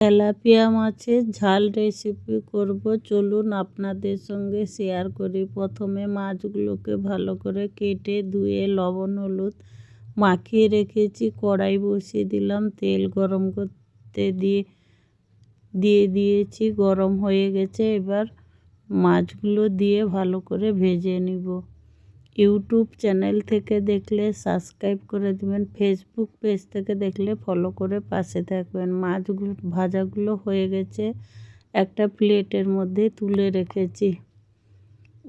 Tilapia মাছের ঝাল recipe করব, চলুন আপনাদের সঙ্গে শেয়ার করি। প্রথমে মাছগুলোকে ভালো করে কেটে ধুয়ে লবণ হলুদ মাখিয়ে রেখেছি। কড়াই বসিয়ে দিলাম, তেল গরম করতে দিয়ে দিয়েছি। গরম হয়ে গেছে, এবার মাছগুলো দিয়ে ভালো করে ভেজে নিব। ইউটিউব চ্যানেল থেকে দেখলে সাবস্ক্রাইব করে দেবেন, ফেসবুক পেজ থেকে দেখলে ফলো করে পাশে থাকবেন। মাছগুলো ভাজাগুলো হয়ে গেছে, একটা প্লেটের মধ্যে তুলে রেখেছি।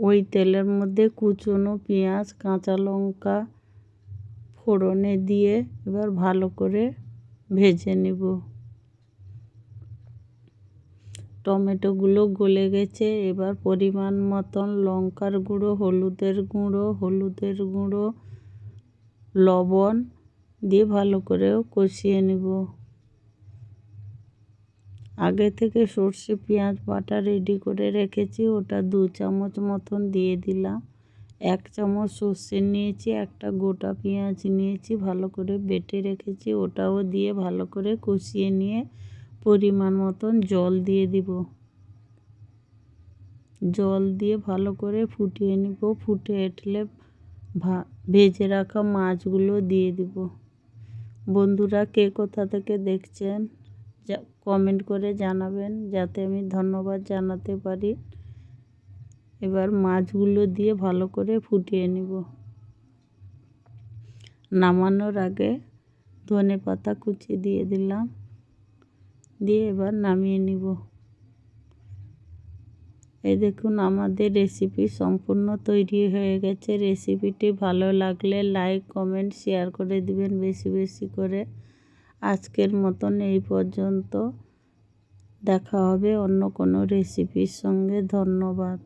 ওই তেলের মধ্যে কুচনো পেঁয়াজ কাঁচা লঙ্কা ফোড়নে দিয়ে এবার ভালো করে ভেজে নিব। টমেটোগুলো গলে গেছে, এবার পরিমাণ মতন লঙ্কার গুঁড়ো হলুদের গুঁড়ো লবণ দিয়ে ভালো করে কষিয়ে নিব। আগে থেকে সর্ষে পেঁয়াজ বাটা রেডি করে রেখেছি, ওটা 2 চামচ মতন দিয়ে দিলাম। 1 চামচ সর্ষে নিয়েছি, একটা গোটা পেঁয়াজ নিয়েছি, ভালো করে বেটে রেখেছি, ওটাও দিয়ে ভালো করে কষিয়ে নিয়ে পরিমাণ মতন জল দিয়ে দিব। জল দিয়ে ভালো করে ফুটিয়ে নিব। ফুটে উঠলে ভেজে রাখা মাছগুলো দিয়ে দিব। বন্ধুরা, কে কোথা থেকে দেখছেন কমেন্ট করে জানাবেন, যাতে আমি ধন্যবাদ জানাতে পারি। এবার মাছগুলো দিয়ে ভালো করে ফুটিয়ে নিব। নামানোর আগে ধনেপাতা কুচি দিয়ে দিলাম, দিয়ে এবার নামিয়ে নিব। এই দেখুন, আমাদের রেসিপি সম্পূর্ণ তৈরি হয়ে গেছে। রেসিপিটি ভালো লাগলে লাইক কমেন্ট শেয়ার করে দিবেন বেশি বেশি করে। আজকের মতন এই পর্যন্ত, দেখা হবে অন্য কোনো রেসিপির সঙ্গে। ধন্যবাদ।